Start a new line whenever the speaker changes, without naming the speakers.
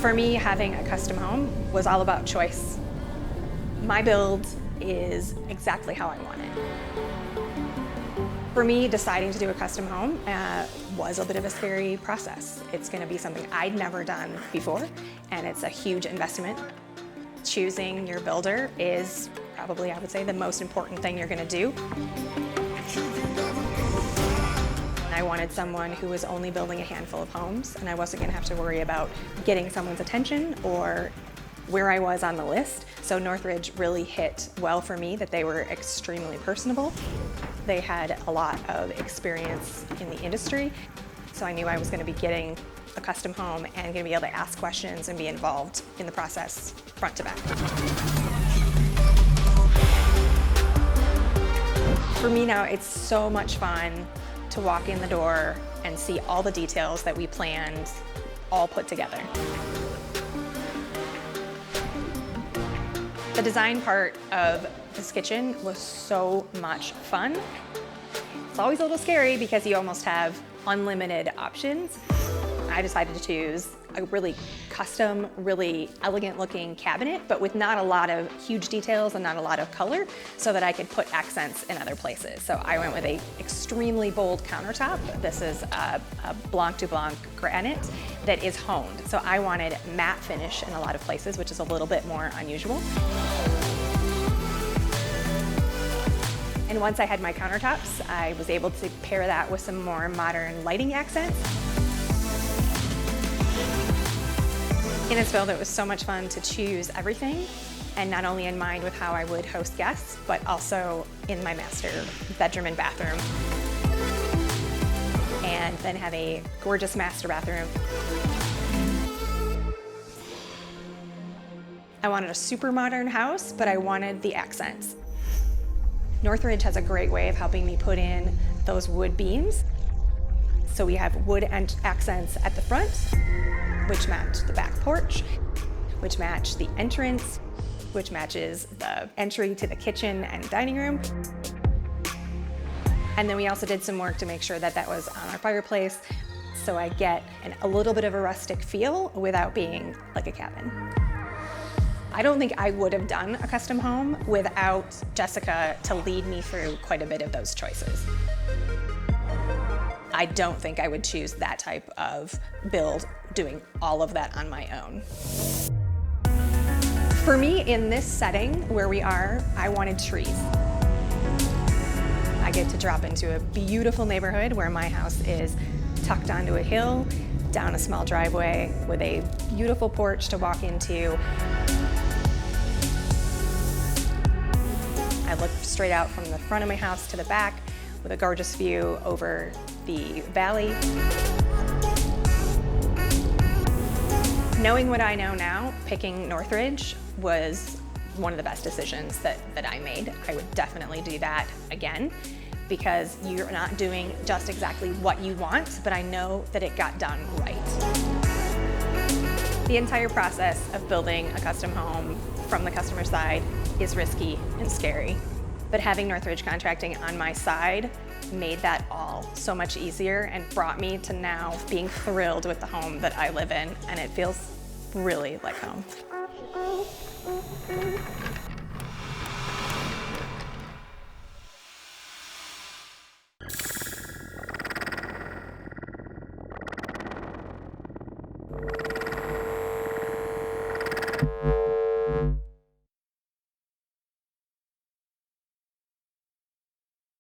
For me, having a custom home was all about choice. My build is exactly how I want it. For me, deciding to do a custom home was a bit of a scary process. It's going to be something I'd never done before, and it's a huge investment. Choosing your builder is probably, I would say, the most important thing you're going to do. I wanted someone who was only building a handful of homes, and I wasn't going to have to worry about getting someone's attention or where I was on the list. So Northridge really hit well for me that they were extremely personable. They had a lot of experience in the industry, so I knew I was going to be getting a custom home and going to be able to ask questions and be involved in the process front to back. For me now, it's so much fun to walk in the door and see all the details that we planned all put together. The design part of this kitchen was so much fun. It's always a little scary because you almost have unlimited options. I decided to choose a really custom, really elegant looking cabinet, but with not a lot of huge details and not a lot of color, so that I could put accents in other places. So I went with an extremely bold countertop. This is a Blanc de Blanc granite that is honed. So I wanted matte finish in a lot of places, which is a little bit more unusual. And once I had my countertops, I was able to pair that with some more modern lighting accents. In this build, it was so much fun to choose everything, and not only in mind with how I would host guests, but also in my master bedroom and bathroom. And then have a gorgeous master bathroom. I wanted a super modern house, but I wanted the accents. Northridge has a great way of helping me put in those wood beams. So we have wood accents at the front, which match the back porch, which match the entrance, which matches the entry to the kitchen and dining room. And then we also did some work to make sure that that was on our fireplace, so I get a little bit of a rustic feel without being like a cabin. I don't think I would have done a custom home without Jessica to lead me through quite a bit of those choices. I don't think I would choose that type of build, doing all of that on my own. For me, in this setting where we are, I wanted trees. I get to drop into a beautiful neighborhood where my house is tucked onto a hill, down a small driveway with a beautiful porch to walk into. I look straight out from the front of my house to the back with a gorgeous view over the valley. Knowing what I know now, picking Northridge was one of the best decisions that I made. I would definitely do that again, because you're not doing just exactly what you want, but I know that it got done right. The entire process of building a custom home from the customer side is risky and scary, but having Northridge Contracting on my side made that all so much easier and brought me to now being thrilled with the home that I live in, and it feels really like home.